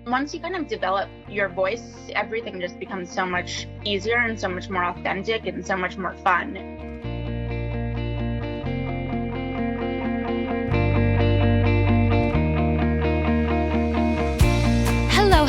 Once you kind of develop your voice, everything just becomes so much easier and so much more authentic and so much more fun.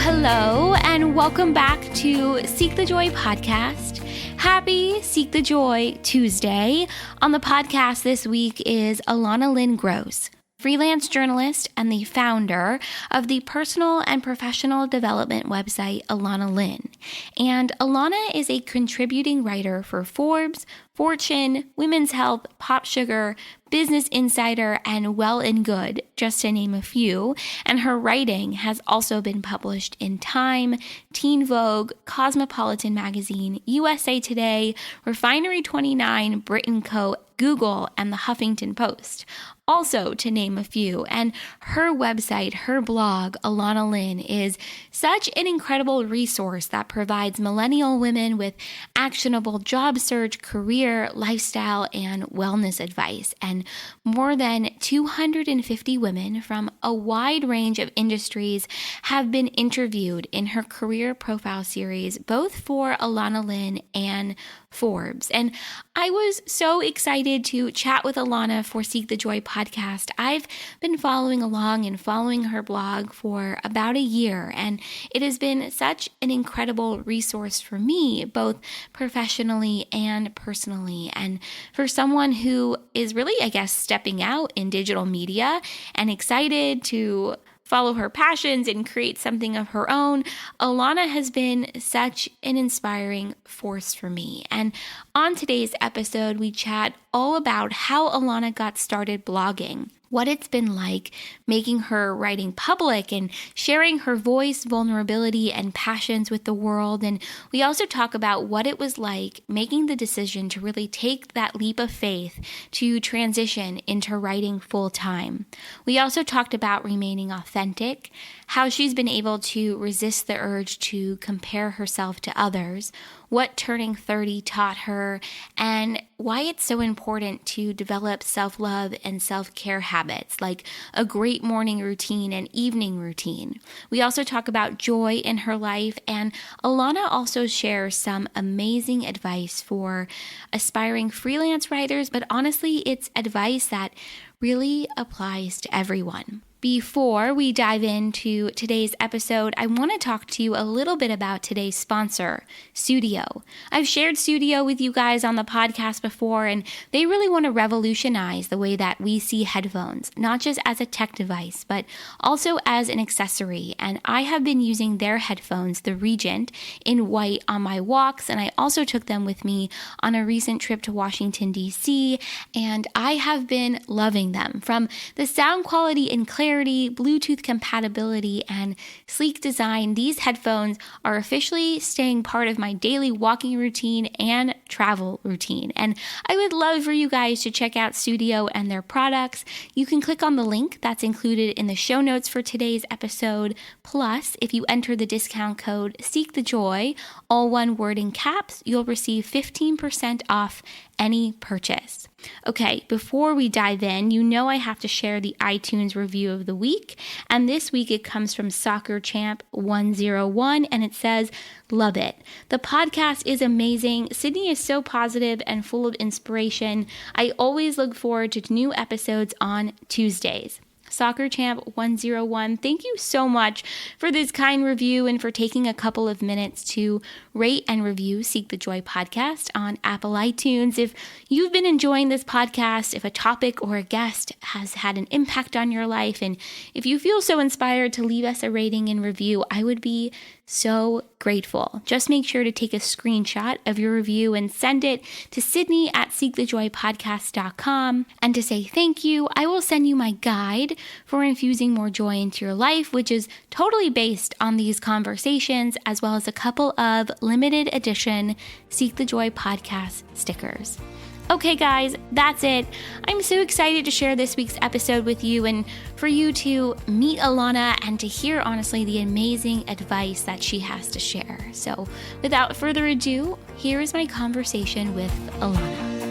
Hello, and welcome back to Seek the Joy podcast. Happy Seek the Joy Tuesday. On the podcast this week is Elana Lynn Gross, freelance journalist and the founder of the personal and professional development website Elana Lynn. And Elana is a contributing writer for Forbes, Fortune, Women's Health, Pop Sugar, Business Insider, and Well and Good, just to name a few. And her writing has also been published in Time, Teen Vogue, Cosmopolitan Magazine, USA Today, Refinery 29, Brit & Co., Google, and the Huffington Post. Also, to name a few. And her website, her blog, Elana Lynn, is such an incredible resource that provides millennial women with actionable job search, career, lifestyle, and wellness advice. And more than 250 women from a wide range of industries have been interviewed in her career profile series, both for Elana Lynn and Forbes. And I was so excited to chat with Elana for Seek the Joy podcast. I've been following along and following her blog for about a year, and it has been such an incredible resource for me, both professionally and personally. And for someone who is really, I guess, stepping out in digital media and excited to follow her passions and create something of her own, Elana has been such an inspiring force for me. And on today's episode, we chat all about how Elana got started blogging, what it's been like making her writing public and sharing her voice, vulnerability, and passions with the world. And we also talk about what it was like making the decision to really take that leap of faith to transition into writing full time. We also talked about remaining authentic, how she's been able to resist the urge to compare herself to others, what turning 30 taught her, and why it's so important to develop self-love and self-care habits like a great morning routine and evening routine. We also talk about joy in her life, and Elana also shares some amazing advice for aspiring freelance writers, but honestly, it's advice that really applies to everyone. Before we dive into today's episode, I want to talk to you a little bit about today's sponsor, Sudio. I've shared Sudio with you guys on the podcast before, and they really want to revolutionize the way that we see headphones, not just as a tech device, but also as an accessory. And I have been using their headphones, the Regent, in white on my walks, and I also took them with me on a recent trip to Washington, D.C., and I have been loving them. From the sound quality and clarity, Bluetooth compatibility, and sleek design, these headphones are officially staying part of my daily walking routine and travel routine. And I would love for you guys to check out Sudio and their products. You can click on the link that's included in the show notes for today's episode. Plus, if you enter the discount code Seek the Joy, all one word in caps, you'll receive 15% off any purchase. Okay, before we dive in, you know I have to share the iTunes review of the week, and this week it comes from Soccer Champ 101, and it says, "Love it. The podcast is amazing. Sydney is so positive and full of inspiration. I always look forward to new episodes on Tuesdays." Soccer Champ 101, thank you so much for this kind review and for taking a couple of minutes to rate and review Seek the Joy podcast on Apple iTunes. If you've been enjoying this podcast, if a topic or a guest has had an impact on your life, and if you feel so inspired to leave us a rating and review, I would be so grateful. Just make sure to take a screenshot of your review and send it to Sydney at seekthejoypodcast.com. And to say thank you, I will send you my guide for infusing more joy into your life, which is totally based on these conversations, as well as a couple of limited edition Seek the Joy podcast stickers. Okay, guys, that's it. I'm so excited to share this week's episode with you and for you to meet Elana and to hear, honestly, the amazing advice that she has to share. So without further ado, here is my conversation with Elana.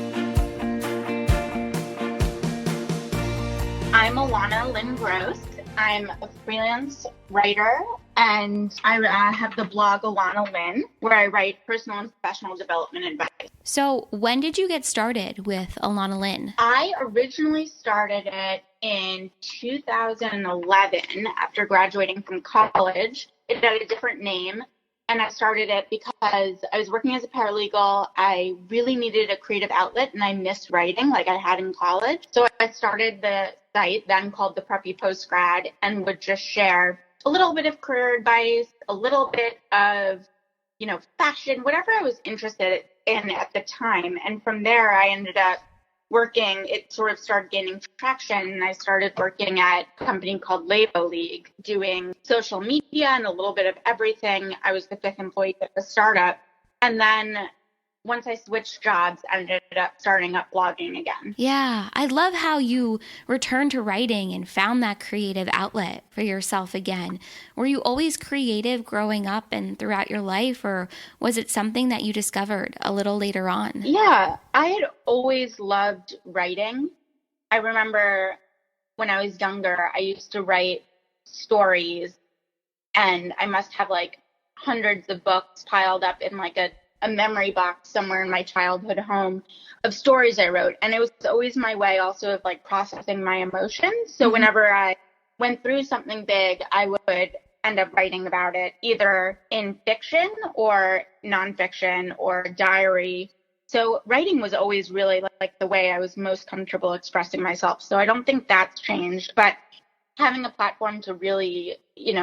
I'm Elana Lynn Gross. I'm a freelance writer And I have the blog Elana Lynn, where I write personal and professional development advice. So when did you get started with Elana Lynn? I originally started it in 2011 after graduating from college. It had a different name. And I started it because I was working as a paralegal. I really needed a creative outlet and I missed writing like I had in college. So I started the site then called The Preppy Postgrad and would just share a little bit of career advice, a little bit of, fashion, whatever I was interested in at the time. And from there, I ended up working, it sort of started gaining traction, and I started working at a company called Labo League, doing social media and a little bit of everything. I was the fifth employee at the startup. And then once I switched jobs, I ended up starting up blogging again. Yeah, I love how you returned to writing and found that creative outlet for yourself again. Were you always creative growing up and throughout your life, or was it something that you discovered a little later on? Yeah, I had always loved writing. I remember when I was younger, I used to write stories, and I must have like hundreds of books piled up in like a memory box somewhere in my childhood home of stories I wrote. And it was always my way also of like processing my emotions. So whenever I went through something big, I would end up writing about it either in fiction or nonfiction or diary. So writing was always really like the way I was most comfortable expressing myself. So I don't think that's changed, but having a platform to really,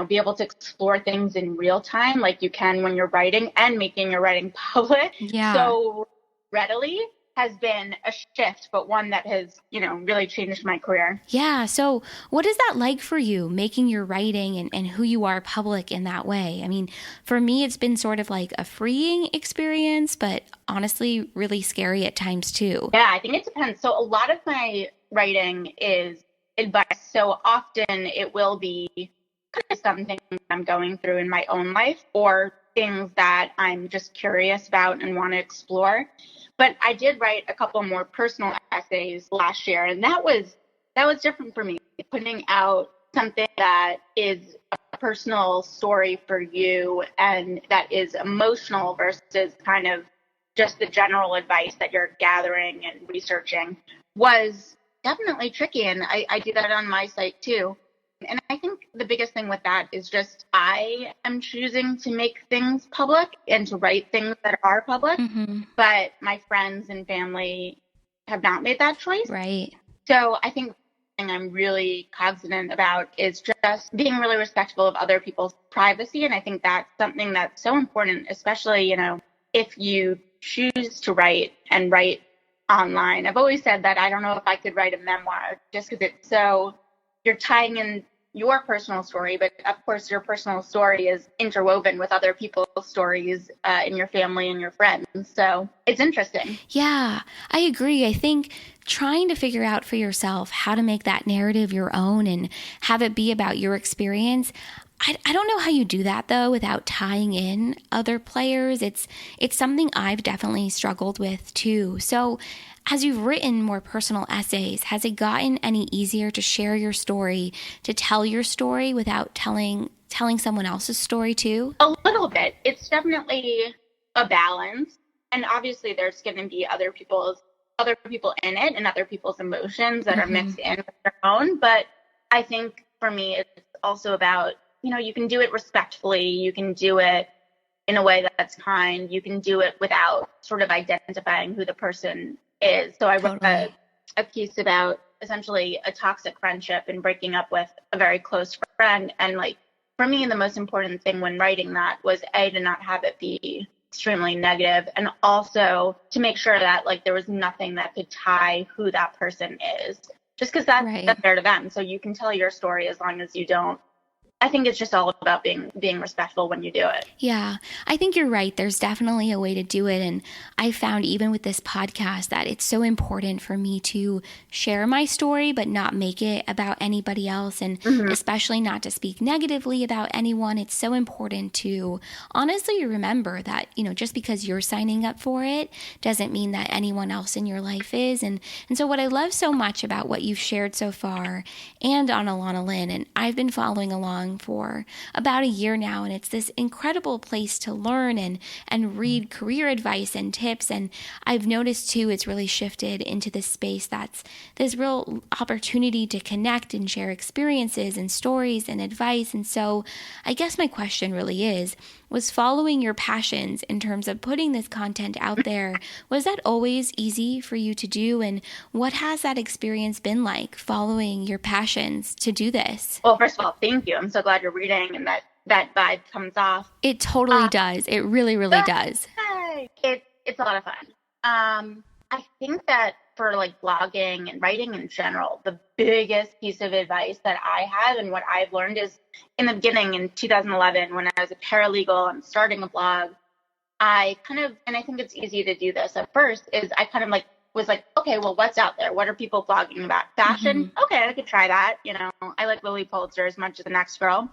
be able to explore things in real time like you can when you're writing and making your writing public so readily has been a shift, but one that has, really changed my career. Yeah. So what is that like for you, making your writing and who you are public in that way? I mean, for me, it's been sort of like a freeing experience, but honestly, really scary at times too. Yeah, I think it depends. So a lot of my writing is advice. So often it will be kind of something I'm going through in my own life or things that I'm just curious about and want to explore. But I did write a couple more personal essays last year, and that was different for me, putting out something that is a personal story for you and that is emotional versus kind of just the general advice that you're gathering and researching was definitely tricky. And I do that on my site too. And I think the biggest thing with that is just I am choosing to make things public and to write things that are public, but my friends and family have not made that choice. Right. So I think the thing I'm really cognizant about is just being really respectful of other people's privacy. And I think that's something that's so important, especially, if you choose to write and write online. I've always said that I don't know if I could write a memoir just because it's so, you're tying in your personal story, but of course your personal story is interwoven with other people's stories in your family and your friends. So it's interesting. Yeah, I agree. I think trying to figure out for yourself how to make that narrative your own and have it be about your experience. I don't know how you do that though without tying in other players. It's something I've definitely struggled with too. So as you've written more personal essays, has it gotten any easier to share your story, to tell your story without telling someone else's story too? A little bit. It's definitely a balance. And obviously there's going to be other people in it and other people's emotions that are mixed in with their own. But I think for me, it's also about, you can do it respectfully. You can do it in a way that's kind. You can do it without sort of identifying who the person is. So I wrote a piece about essentially a toxic friendship and breaking up with a very close friend. And like, for me, the most important thing when writing that was to not have it be extremely negative, and also to make sure that like there was nothing that could tie who that person is, just because that's fair to them. So you can tell your story as long as you don't. I think it's just all about being respectful when you do it. Yeah, I think you're right. There's definitely a way to do it. And I found even with this podcast that it's so important for me to share my story, but not make it about anybody else. And especially not to speak negatively about anyone. It's so important to honestly remember that, just because you're signing up for it doesn't mean that anyone else in your life is. And so what I love so much about what you've shared so far and on Elana Lynn, and I've been following along along for about a year now, and it's this incredible place to learn and read career advice and tips. And I've noticed too, it's really shifted into this space that's this real opportunity to connect and share experiences and stories and advice. And so I guess my question really is, was following your passions in terms of putting this content out there, was that always easy for you to do? And what has that experience been like, following your passions to do this? Well, first of all, thank you. I'm so glad you're reading and that vibe comes off. It totally does. It really, really does. It's a lot of fun. I think that for like blogging and writing in general, the biggest piece of advice that I have and what I've learned is in the beginning in 2011, when I was a paralegal and starting a blog, and I think it's easy to do this at first, is I kind of like was like, okay, well, what's out there? What are people blogging about? Fashion? Mm-hmm. Okay, I could try that. I like Lily Pulitzer as much as the next girl.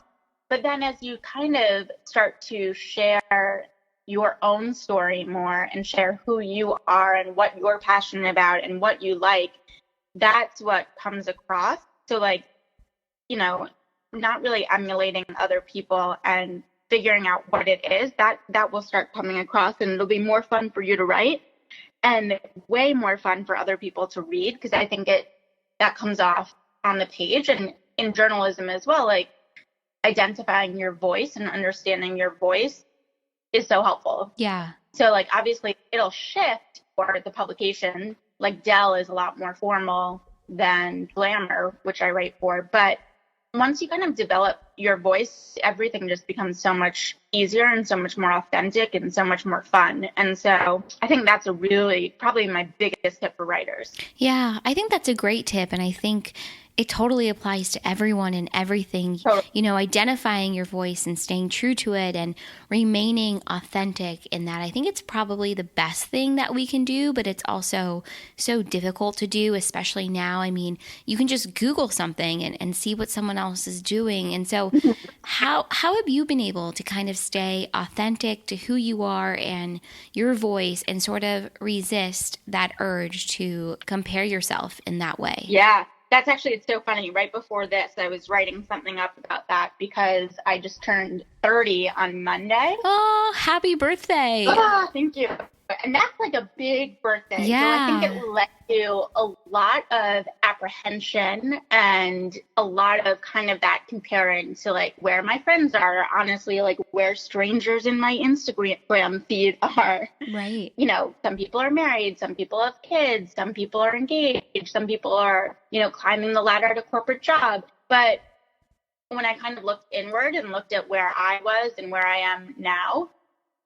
But then as you kind of start to share your own story more and share who you are and what you're passionate about and what you like, that's what comes across. So like, not really emulating other people and figuring out what it is, that will start coming across, and it'll be more fun for you to write and way more fun for other people to read, because I think that comes off on the page. And in journalism as well, like identifying your voice and understanding your voice is so helpful. Yeah. So like obviously it'll shift for the publication. Like Dell is a lot more formal than Glamour, which I write for. But once you kind of develop your voice, everything just becomes so much easier and so much more authentic and so much more fun. And so I think that's probably my biggest tip for writers. Yeah, I think that's a great tip. And I think it totally applies to everyone and everything, Totally. Identifying your voice and staying true to it and remaining authentic in that. I think it's probably the best thing that we can do, but it's also so difficult to do, especially now. I mean, you can just Google something and see what someone else is doing. And so how have you been able to kind of stay authentic to who you are and your voice and sort of resist that urge to compare yourself in that way? Yeah. It's so funny. Right before this, I was writing something up about that because I just turned 30 on Monday. Oh, happy birthday. Oh, thank you. And that's like a big birthday. Yeah. So I think it led to a lot of apprehension and a lot of kind of that comparing to like where my friends are, honestly, like where strangers in my Instagram feed are. Right. Some people are married, some people have kids, some people are engaged, some people are, climbing the ladder at a corporate job. But when I kind of looked inward and looked at where I was and where I am now,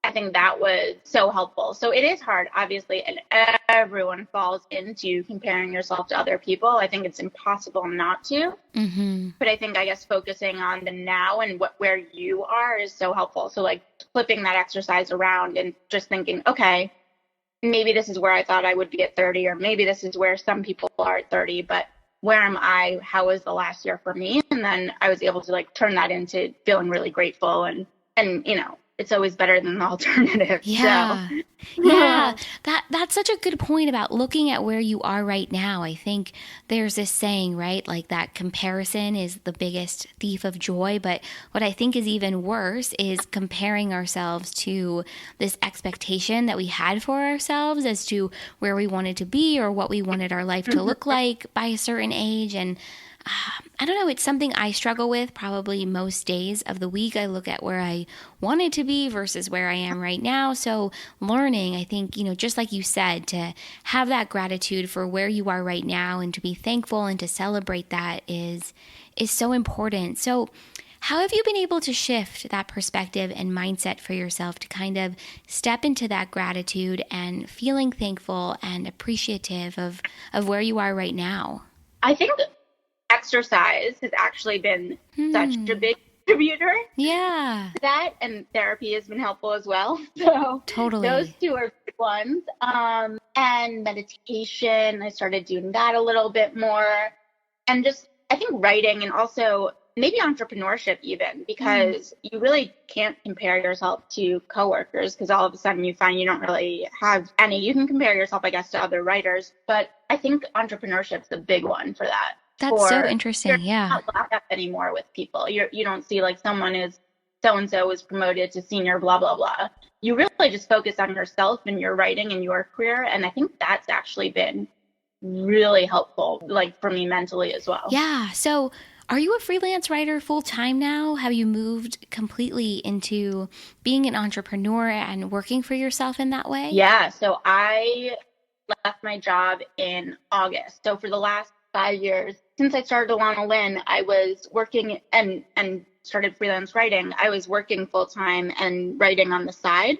I think that was so helpful. So it is hard, obviously, and everyone falls into comparing yourself to other people. I think it's impossible not to. Mm-hmm. But I guess focusing on the now and where you are is so helpful. So like flipping that exercise around and just thinking, okay, maybe this is where I thought I would be at 30, or maybe this is where some people are at 30, but where am I? How was the last year for me? And then I was able to like turn that into feeling really grateful and it's always better than the alternative. Yeah. So. Yeah. That's such a good point about looking at where you are right now. I think there's this saying, right? Like that comparison is the biggest thief of joy. But what I think is even worse is comparing ourselves to this expectation that we had for ourselves as to where we wanted to be or what we wanted our life to look like by a certain age. And I don't know, it's something I struggle with probably most days of the week. I look at where I wanted to be versus where I am right now. So learning, I think, just like you said, to have that gratitude for where you are right now and to be thankful and to celebrate that is so important. So how have you been able to shift that perspective and mindset for yourself to kind of step into that gratitude and feeling thankful and appreciative of where you are right now? I think exercise has actually been such a big contributor. Yeah. That and therapy has been helpful as well. So totally. Those two are big ones. And meditation, I started doing that a little bit more. And just, I think writing and also maybe entrepreneurship even, because you really can't compare yourself to coworkers because all of a sudden you find you don't really have any. You can compare yourself, I guess, to other writers, but I think entrepreneurship's a big one for that. That's so for you're interesting. Yeah. not locked up anymore with people. You don't see like someone is so and so was promoted to senior, blah blah blah. You really just focus on yourself and your writing and your career, and I think that's actually been really helpful, like for me mentally as well. Yeah. So, are you a freelance writer full time now? Have you moved completely into being an entrepreneur and working for yourself in that way? Yeah, so I left my job in August. So for the last 5 years, since I started Elana Lynn, I was working and started freelance writing. I was working full time and writing on the side.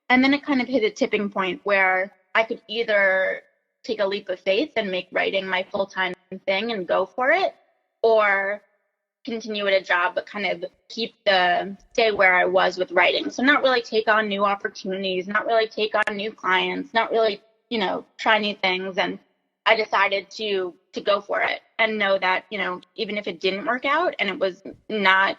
And then it kind of hit a tipping point where I could either take a leap of faith and make writing my full time thing and go for it, or continue at a job but kind of stay where I was with writing. So not really take on new opportunities, not really take on new clients, not really, try new things. And I decided to go for it and know that, even if it didn't work out and it was not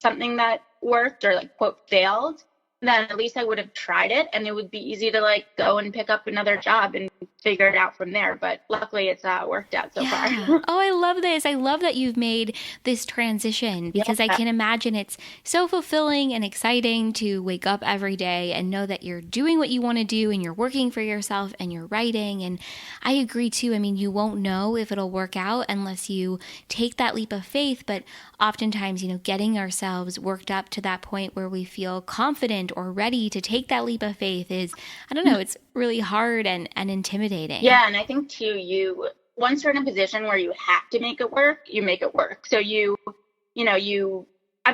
something that worked or like quote failed, then at least I would have tried it, and it would be easy to like go and pick up another job and figure it out from there. But luckily it's worked out so far. Oh, I love this. I love that you've made this transition, because I can imagine it's so fulfilling and exciting to wake up every day and know that you're doing what you want to do and you're working for yourself and you're writing. And I agree too. I mean, you won't know if it'll work out unless you take that leap of faith. But oftentimes, getting ourselves worked up to that point where we feel confident or ready to take that leap of faith is, I don't know, it's really hard and intimidating. Yeah, and I think too, once you're in a position where you have to make it work, you make it work. So I've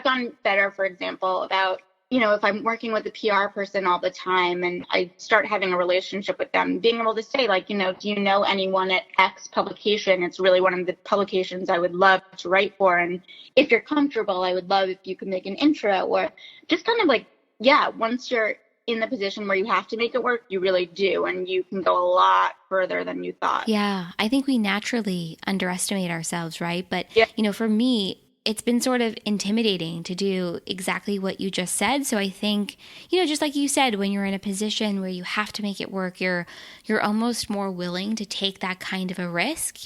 gotten better, for example, about, if I'm working with a PR person all the time and I start having a relationship with them, being able to say like, do you know anyone at X publication? It's really one of the publications I would love to write for. And if you're comfortable, I would love if you could make an intro, or just kind of like, yeah, once you're in the position where you have to make it work, you really do. And you can go a lot further than you thought. Yeah, I think we naturally underestimate ourselves, right? But, yeah. For me, it's been sort of intimidating to do exactly what you just said. So I think, just like you said, when you're in a position where you have to make it work, you're almost more willing to take that kind of a risk,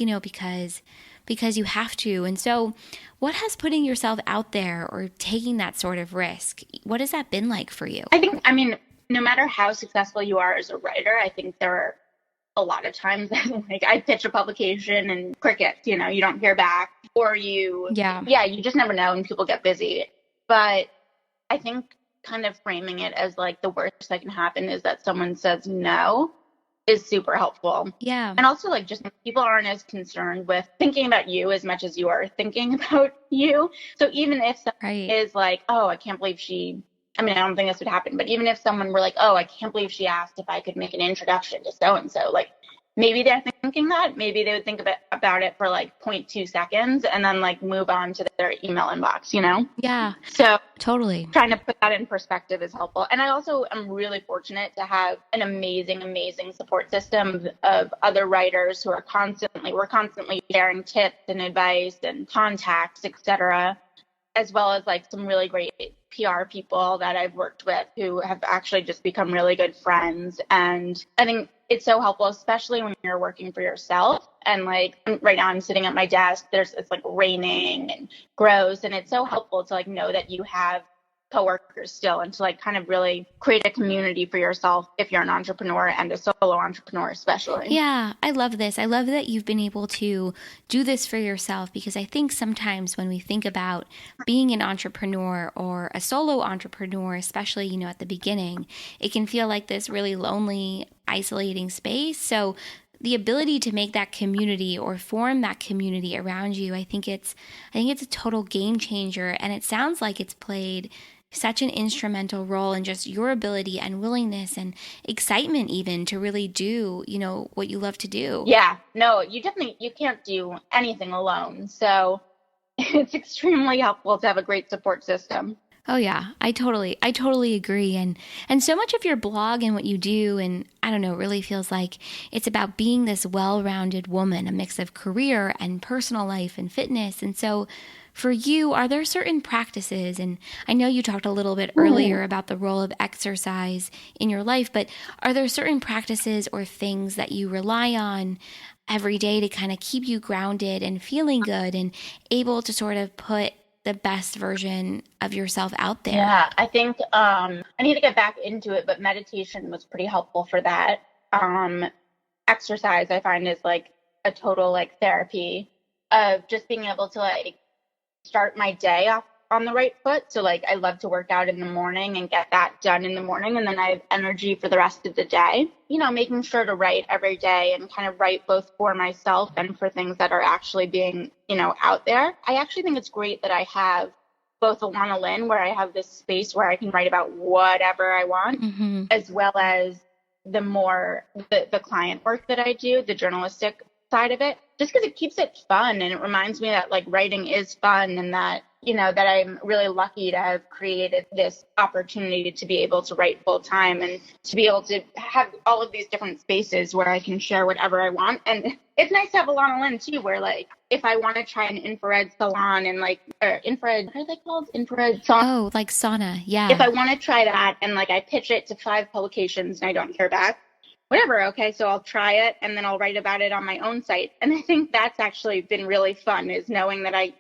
because you have to. And so what has putting yourself out there or taking that sort of risk, what has that been like for you? I mean, no matter how successful you are as a writer, I think there are a lot of times that like I pitch a publication and crickets, you don't hear back, or you just never know and people get busy. But I think kind of framing it as like the worst that can happen is that someone says no is super helpful. Yeah. And also like just people aren't as concerned with thinking about you as much as you are thinking about you. So even if someone is like, oh, I can't believe I don't think this would happen, but even if someone were like, oh, I can't believe she asked if I could make an introduction to so-and-so, like maybe they're thinking that, maybe they would think about it for like 0.2 seconds and then like move on to their email inbox, Yeah. So totally. Trying to put that in perspective is helpful. And I also am really fortunate to have an amazing, amazing support system of other writers who are constantly sharing tips and advice and contacts, etc., as well as like some really great PR people that I've worked with who have actually just become really good friends. And I think it's so helpful, especially when you're working for yourself. And like right now I'm sitting at my desk, it's like raining and gross. And it's so helpful to like know that you have coworkers still, and to like kind of really create a community for yourself if you're an entrepreneur and a solo entrepreneur especially. Yeah, I love this. I love that you've been able to do this for yourself, because I think sometimes when we think about being an entrepreneur or a solo entrepreneur, especially, at the beginning, it can feel like this really lonely, isolating space. So the ability to make that community or form that community around you, I think it's a total game changer. And it sounds like it's played such an instrumental role in just your ability and willingness and excitement even to really do, what you love to do. Yeah, no, you can't do anything alone. So it's extremely helpful to have a great support system. Oh yeah, I totally agree. And so much of your blog and what you do, and I don't know, really feels like it's about being this well-rounded woman, a mix of career and personal life and fitness. And so for you, are there certain practices, and I know you talked a little bit earlier about the role of exercise in your life, but are there certain practices or things that you rely on every day to kind of keep you grounded and feeling good and able to sort of put the best version of yourself out there? Yeah, I think I need to get back into it, but meditation was pretty helpful for that. Exercise I find is like a total like therapy of just being able to like start my day off on the right foot. So like I love to work out in the morning and get that done in the morning, and then I have energy for the rest of the day. You know, making sure to write every day and kind of write both for myself and for things that are actually being, you know, out there. I actually think it's great that I have both Elana Lynn, where I have this space where I can write about whatever I want, as well as the client work that I do, the journalistic side of it, just because it keeps it fun and it reminds me that like writing is fun, and that, you know, that I'm really lucky to have created this opportunity to be able to write full time and to be able to have all of these different spaces where I can share whatever I want. And it's nice to have Elana Lynn too, where like if I want to try an infrared salon and like or infrared, what are they called? Infrared sauna. Oh, like sauna. Yeah. If I want to try that and like I pitch it to 5 publications and I don't hear back, whatever, okay, so I'll try it and then I'll write about it on my own site. And I think that's actually been really fun, is knowing that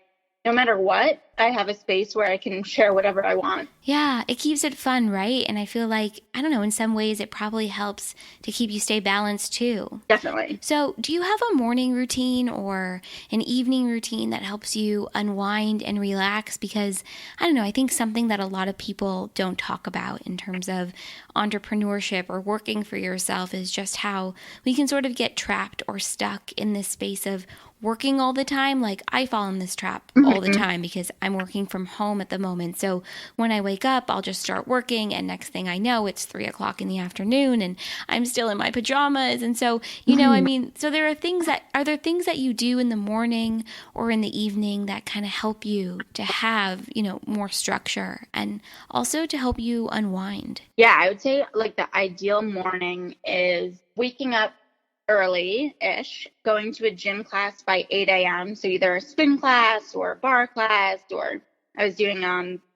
no matter what, I have a space where I can share whatever I want. Yeah, it keeps it fun, right? And I feel like, I don't know, in some ways it probably helps to keep you stay balanced too. Definitely. So do you have a morning routine or an evening routine that helps you unwind and relax? Because, I don't know, I think something that a lot of people don't talk about in terms of entrepreneurship or working for yourself is just how we can sort of get trapped or stuck in this space of working all the time. Like I fall in this trap all the time because I'm working from home at the moment. So when I wake up, I'll just start working, and next thing I know, it's 3 o'clock in the afternoon and I'm still in my pajamas. And so, you know, I mean, so are there things that you do in the morning or in the evening that kind of help you to have, you know, more structure and also to help you unwind? Yeah, I would say like the ideal morning is waking up early-ish, going to a gym class by 8 a.m. So either a spin class or a bar class, or I was doing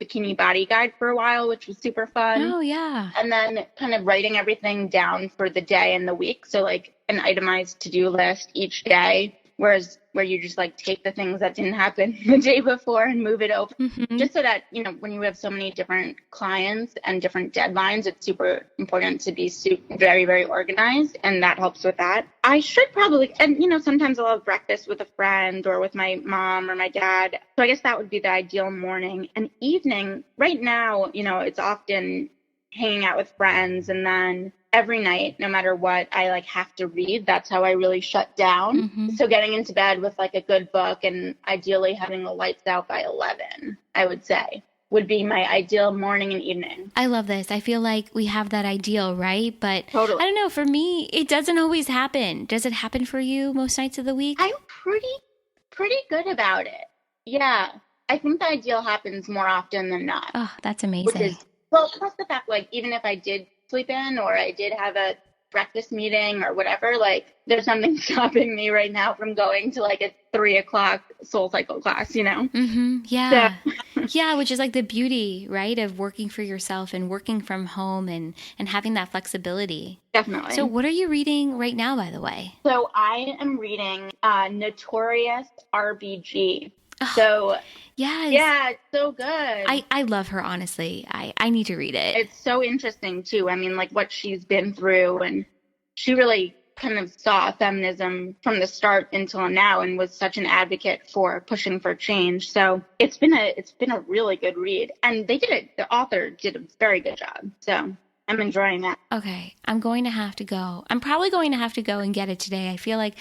Bikini Body Guide for a while, which was super fun. Oh, yeah. And then kind of writing everything down for the day and the week. So like an itemized to-do list each day, where you just like take the things that didn't happen the day before and move it over. Just so that, you know, when you have so many different clients and different deadlines, it's super important to be very, very organized, and that helps with that. I should probably, and you know, sometimes I'll have breakfast with a friend or with my mom or my dad. So I guess that would be the ideal morning. And evening, right now, you know, it's often hanging out with friends, and then every night, no matter what, I like have to read. That's how I really shut down. So getting into bed with like a good book and ideally having the lights out by 11, I would say, would be my ideal morning and evening. I love this. I feel like we have that ideal, right? But totally. I don't know, for me, it doesn't always happen. Does it happen for you most nights of the week? I'm pretty good about it. Yeah. I think the ideal happens more often than not. Oh, that's amazing. Which is, well, plus the fact, like, even if I did sleep in or I did have a breakfast meeting or whatever, like there's something stopping me right now from going to like a 3 o'clock soul cycle class, you know? Yeah. So. Yeah, which is like the beauty, right, of working for yourself and working from home and having that flexibility. Definitely. So what are you reading right now, by the way? So I am reading Notorious RBG. So yes. Yeah, it's so good. I love her, honestly. I need to read it. It's so interesting too. I mean, like what she's been through, and she really kind of saw feminism from the start until now and was such an advocate for pushing for change. So it's been a really good read, and the author did a very good job. So I'm enjoying that. Okay, I'm going to have to go. I'm probably going to have to go and get it today. I feel like,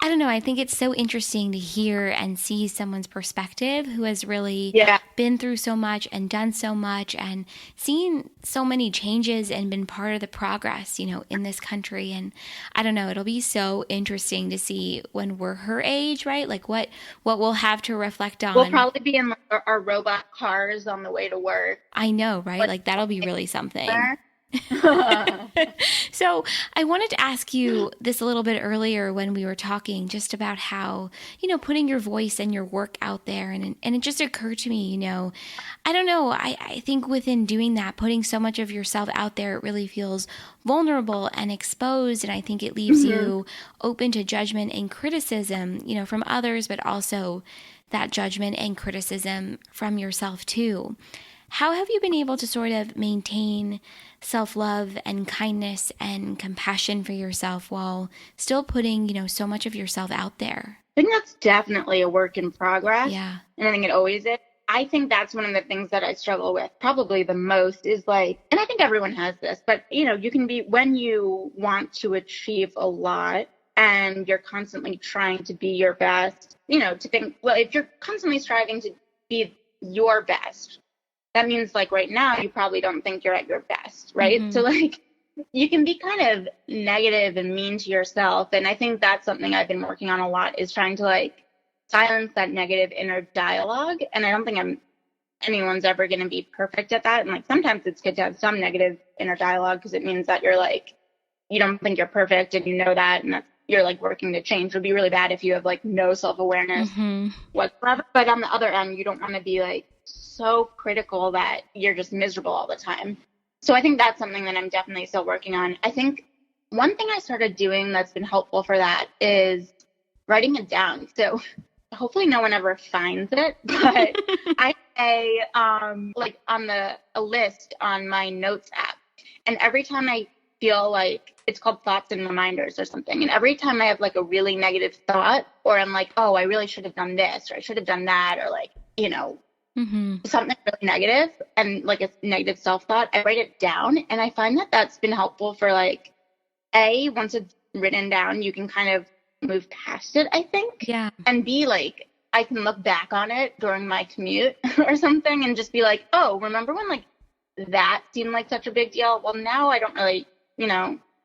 I don't know, I think it's so interesting to hear and see someone's perspective who has really been through so much and done so much and seen so many changes and been part of the progress, you know, in this country. And I don't know, it'll be so interesting to see when we're her age, right? Like what we'll have to reflect on. We'll probably be in our robot cars on the way to work. I know, right? Like that'll be really something. So I wanted to ask you this a little bit earlier when we were talking just about how, putting your voice and your work out there. And it just occurred to me, I don't know. I think within doing that, putting so much of yourself out there, it really feels vulnerable and exposed. And I think it leaves you open to judgment and criticism, from others, but also that judgment and criticism from yourself too. How have you been able to sort of maintain self-love and kindness and compassion for yourself while still putting, so much of yourself out there? I think that's definitely a work in progress. Yeah. And I think it always is. I think that's one of the things that I struggle with probably the most is like, and I think everyone has this, but you can be, when you want to achieve a lot and you're constantly trying to be your best, to think, well, if you're constantly striving to be your best, that means like right now you probably don't think you're at your best, right? Mm-hmm. So like you can be kind of negative and mean to yourself. And I think that's something I've been working on a lot, is trying to like silence that negative inner dialogue. And I don't think anyone's ever going to be perfect at that. And like sometimes it's good to have some negative inner dialogue because it means that you're like, you don't think you're perfect and you know that, and you're like working to change. It would be really bad if you have like no self-awareness whatsoever. But on the other end, you don't want to be like so critical that you're just miserable all the time. So I think that's something that I'm definitely still working on. I think one thing I started doing that's been helpful for that is writing it down. So hopefully no one ever finds it, but I say like on a list on my notes app. And every time I feel like, it's called thoughts and reminders or something. And every time I have like a really negative thought, or I'm like, oh, I really should have done this, or I should have done that, or like, something really negative and like a negative self-thought, I write it down. And I find that that's been helpful for like, once it's written down, you can kind of move past it, I think. Yeah. And B, like, I can look back on it during my commute or something and just be like, oh, remember when like that seemed like such a big deal? Well, now I don't really,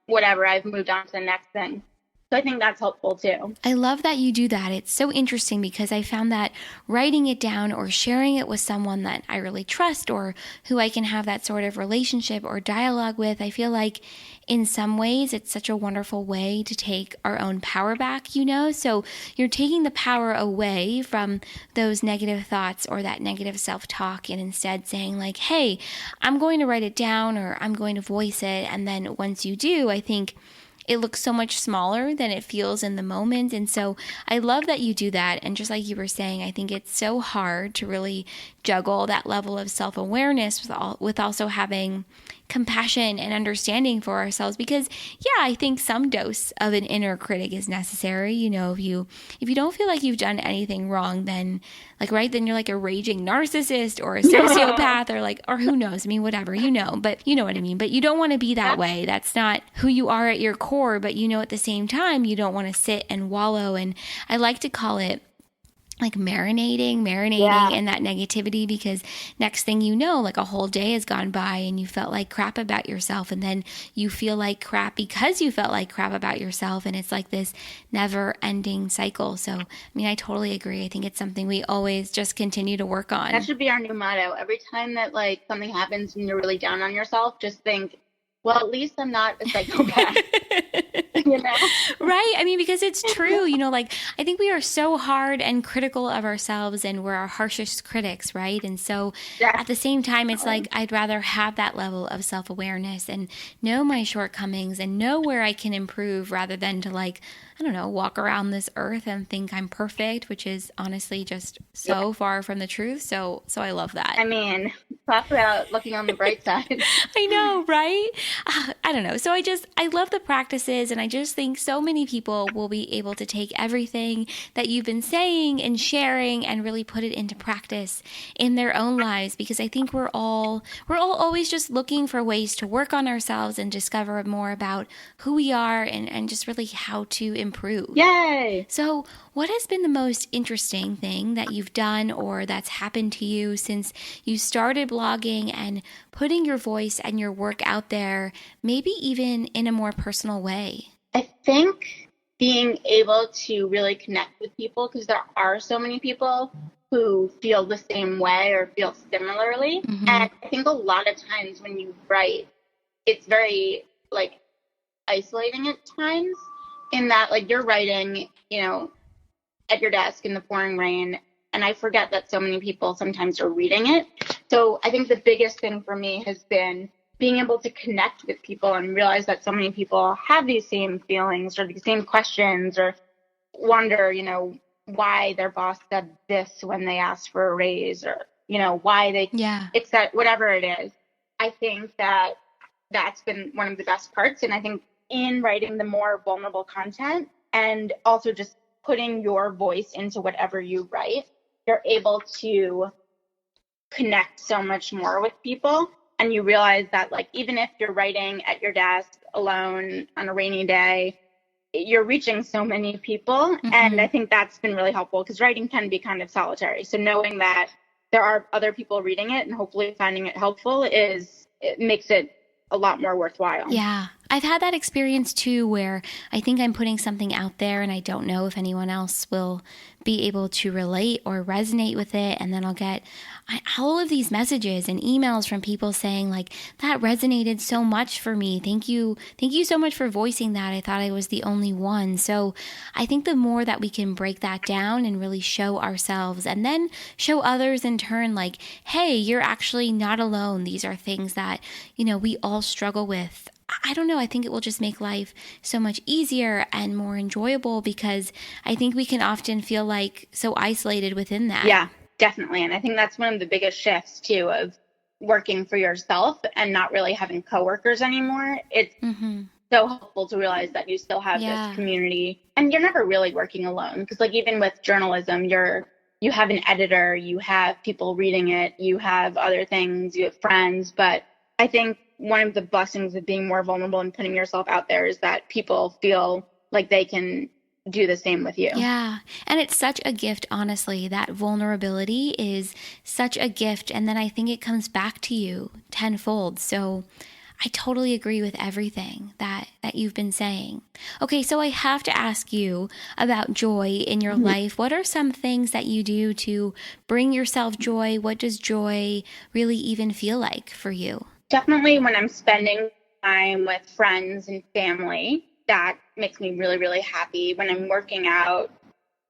whatever, I've moved on to the next thing. So I think that's helpful too. I love that you do that. It's so interesting because I found that writing it down or sharing it with someone that I really trust or who I can have that sort of relationship or dialogue with, I feel like in some ways it's such a wonderful way to take our own power back, So you're taking the power away from those negative thoughts or that negative self-talk and instead saying like, hey, I'm going to write it down or I'm going to voice it. And then once you do, I think it looks so much smaller than it feels in the moment. And so I love that you do that. And just like you were saying, I think it's so hard to really juggle that level of self-awareness with also having compassion and understanding for ourselves, because I think some dose of an inner critic is necessary. If you don't feel like you've done anything wrong, then then you're like a raging narcissist or a sociopath or who knows, whatever, but you know what I mean, but you don't want to be that way. That's not who you are at your core, but at the same time, you don't want to sit and wallow. And I like to call it like marinating in that negativity, because next thing you know, like a whole day has gone by and you felt like crap about yourself, and then you feel like crap because you felt like crap about yourself, and it's like this never ending cycle. So I totally agree. I think it's something we always just continue to work on. That should be our new motto. Every time that like something happens and you're really down on yourself, just think, well, at least I'm not a psychopath. Right? Because it's true, I think we are so hard and critical of ourselves, and we're our harshest critics, right? And so at the same time, it's like, I'd rather have that level of self-awareness and know my shortcomings and know where I can improve, rather than to walk around this earth and think I'm perfect, which is honestly just so far from the truth. So I love that. Talk about looking on the bright side. I know, right? I don't know. So I love the practices, and I just think so many people will be able to take everything that you've been saying and sharing and really put it into practice in their own lives, because I think we're all always just looking for ways to work on ourselves and discover more about who we are and just really how to improve. Yay! So what has been the most interesting thing that you've done or that's happened to you since you started blogging and putting your voice and your work out there, maybe even in a more personal way? I think being able to really connect with people, because there are so many people who feel the same way or feel similarly. Mm-hmm. And I think a lot of times when you write, it's very like isolating at times in that like you're writing, at your desk in the pouring rain, and I forget that so many people sometimes are reading it. So I think the biggest thing for me has been being able to connect with people and realize that so many people have these same feelings or the same questions or wonder, why their boss said this when they asked for a raise or, why they accept whatever it is. I think that that's been one of the best parts. And I think in writing the more vulnerable content and also just putting your voice into whatever you write, you're able to connect so much more with people. And you realize that like, even if you're writing at your desk alone on a rainy day, you're reaching so many people. Mm-hmm. And I think that's been really helpful because writing can be kind of solitary. So knowing that there are other people reading it and hopefully finding it helpful it makes it a lot more worthwhile. Yeah. I've had that experience too, where I think I'm putting something out there and I don't know if anyone else will be able to relate or resonate with it. And then I'll get all of these messages and emails from people saying like, that resonated so much for me. Thank you. Thank you so much for voicing that. I thought I was the only one. So I think the more that we can break that down and really show ourselves and then show others in turn, like, hey, you're actually not alone. These are things that, we all struggle with. I don't know. I think it will just make life so much easier and more enjoyable because I think we can often feel like so isolated within that. Yeah, definitely. And I think that's one of the biggest shifts too of working for yourself and not really having coworkers anymore. It's so helpful to realize that you still have this community and you're never really working alone because like even with journalism, you have an editor, you have people reading it, you have other things, you have friends, but I think one of the blessings of being more vulnerable and putting yourself out there is that people feel like they can do the same with you. Yeah. And it's such a gift, honestly. That vulnerability is such a gift. And then I think it comes back to you tenfold. So I totally agree with everything that you've been saying. Okay, so I have to ask you about joy in your life. What are some things that you do to bring yourself joy? What does joy really even feel like for you? Definitely when I'm spending time with friends and family, that makes me really, really happy. When I'm working out,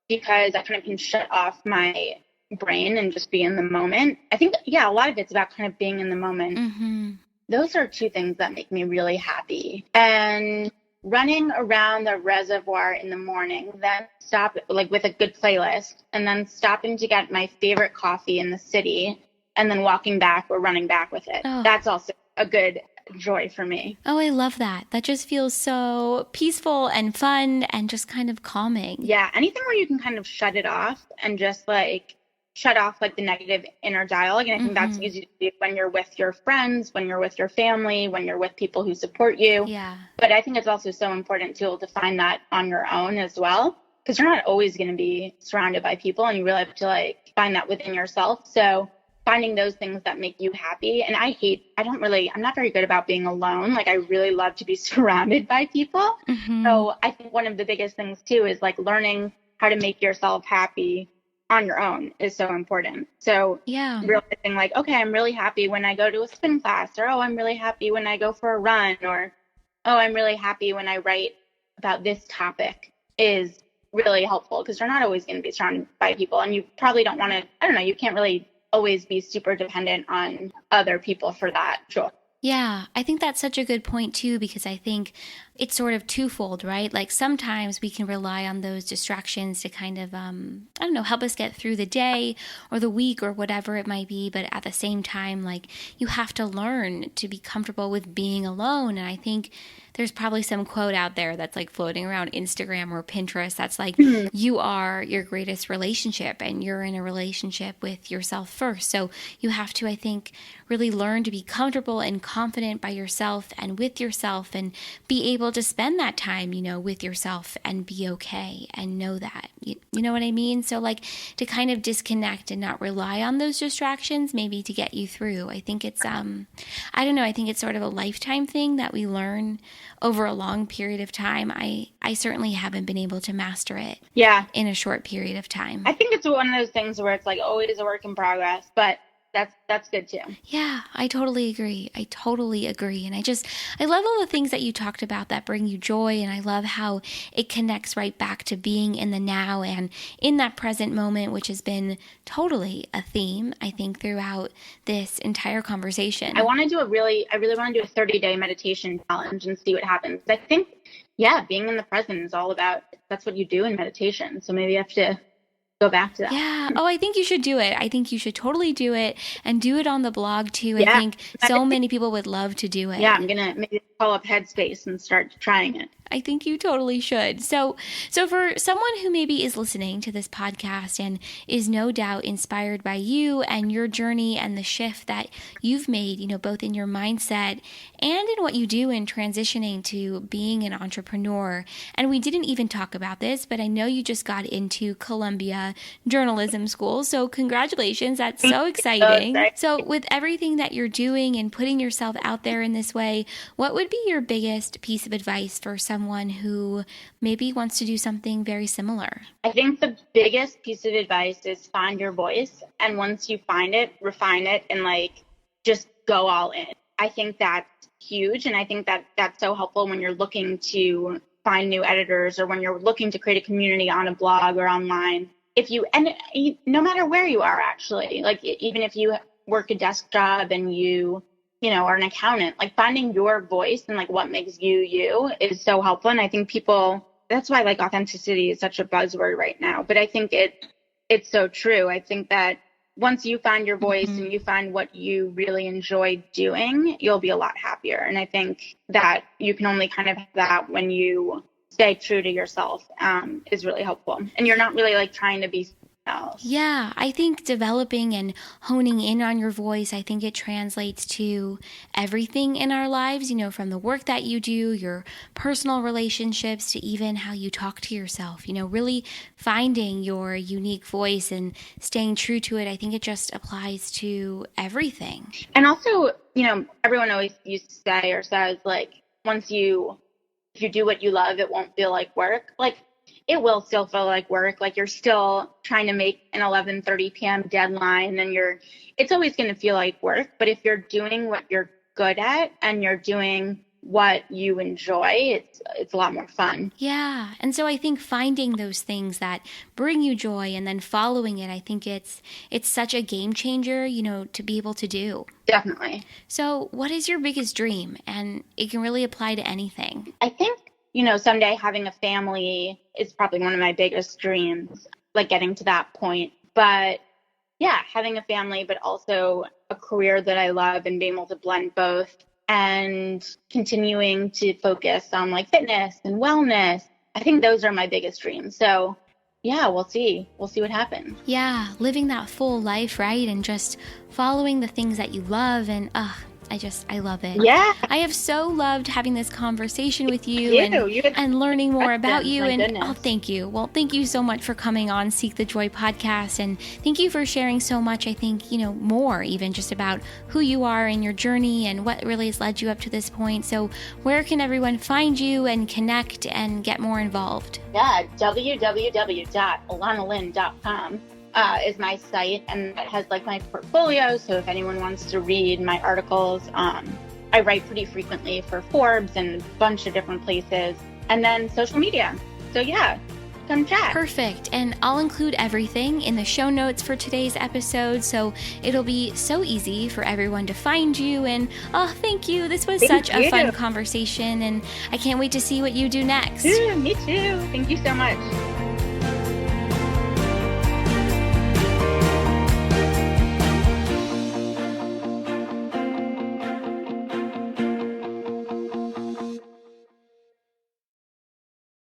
because I kind of can shut off my brain and just be in the moment. I think, a lot of it's about kind of being in the moment. Mm-hmm. Those are two things that make me really happy. And running around the reservoir in the morning, then stop like with a good playlist, and then stopping to get my favorite coffee in the city, and then walking back or running back with it. Oh. That's also a good joy for me. Oh, I love that. That just feels so peaceful and fun and just kind of calming. Yeah, anything where you can kind of shut it off and just like shut off like the negative inner dialogue. And I think that's easy to do when you're with your friends, when you're with your family, when you're with people who support you. Yeah. But I think it's also so important to find that on your own as well, because you're not always going to be surrounded by people and you really have to like find that within yourself. So finding those things that make you happy. And I'm not very good about being alone. Like I really love to be surrounded by people. Mm-hmm. So I think one of the biggest things too is like learning how to make yourself happy on your own is so important. So realizing like, okay, I'm really happy when I go to a spin class, or, oh, I'm really happy when I go for a run, or, oh, I'm really happy when I write about this topic is really helpful because you're not always going to be surrounded by people. And you probably don't want to, you can't really always be super dependent on other people for that joy. Yeah, I think that's such a good point too, because I think it's sort of twofold, right? Like sometimes we can rely on those distractions to kind of, help us get through the day or the week or whatever it might be. But at the same time, like you have to learn to be comfortable with being alone. And I think there's probably some quote out there that's like floating around Instagram or Pinterest that's like, you are your greatest relationship and you're in a relationship with yourself first. So you have to, I think, really learn to be comfortable and confident by yourself and with yourself and be able to spend that time, with yourself and be okay and know that. You know what I mean? So like to kind of disconnect and not rely on those distractions maybe to get you through. I think it's, I think it's sort of a lifetime thing that we learn over a long period of time. I certainly haven't been able to master it in a short period of time. I think it's one of those things where it's like always a work in progress, but that's good too. Yeah, I totally agree. And I love all the things that you talked about that bring you joy. And I love how it connects right back to being in the now and in that present moment, which has been totally a theme, I think, throughout this entire conversation. I really want to do a 30-day meditation challenge and see what happens. I think, being in the present is all about, that's what you do in meditation. So maybe I have to go back to that. Yeah. Oh, I think you should do it. I think you should totally do it and do it on the blog too. I think so many people would love to do it. Yeah, I'm going to maybe call up Headspace and start trying it. I think you totally should. So for someone who maybe is listening to this podcast and is no doubt inspired by you and your journey and the shift that you've made, both in your mindset and in what you do in transitioning to being an entrepreneur. And we didn't even talk about this, but I know you just got into Columbia Journalism School. So congratulations. That's so exciting. So with everything that you're doing and putting yourself out there in this way, what would be your biggest piece of advice for someone who maybe wants to do something very similar? I think the biggest piece of advice is find your voice. And once you find it, refine it and just go all in. I think that's huge. And I think that that's so helpful when you're looking to find new editors or when you're looking to create a community on a blog or online. No matter where you are, actually, even if you work a desk job and you are an accountant, finding your voice and what makes you is so helpful. And I think that's why authenticity is such a buzzword right now. But I think it's so true. I think that once you find your voice and you find what you really enjoy doing, you'll be a lot happier. And I think that you can only kind of have that when you stay true to yourself, is really helpful. And you're not really trying to be else. Yeah, I think developing and honing in on your voice, I think it translates to everything in our lives, from the work that you do, your personal relationships, to even how you talk to yourself, really finding your unique voice and staying true to it. I think it just applies to everything. And also, everyone always used to say or says, if you do what you love, it won't feel like work. It will still feel like work. You're still trying to make an 11:30 p.m. deadline and it's always going to feel like work. But if you're doing what you're good at and you're doing what you enjoy, it's a lot more fun. Yeah. And so I think finding those things that bring you joy and then following it, I think it's such a game changer, to be able to do. Definitely. So what is your biggest dream? And it can really apply to anything. I think someday having a family is probably one of my biggest dreams, getting to that point. But yeah, having a family, but also a career that I love and being able to blend both and continuing to focus on fitness and wellness. I think those are my biggest dreams. So yeah, we'll see. We'll see what happens. Yeah, living that full life, right? And just following the things that you love and I love it. Yeah. I have so loved having this conversation with you and learning more about you. Thank you. Well, thank you so much for coming on Seek the Joy podcast. And thank you for sharing so much, I think, more even just about who you are and your journey and what really has led you up to this point. So where can everyone find you and connect and get more involved? Yeah, www.elanalyn.com. Is my site, and it has my portfolio. So if anyone wants to read my articles, I write pretty frequently for Forbes and a bunch of different places, and then social media. So yeah, come chat. Perfect. And I'll include everything in the show notes for today's episode, so it'll be so easy for everyone to find you. And thank you. This was such a fun conversation, and I can't wait to see what you do next. Me too. Thank you so much.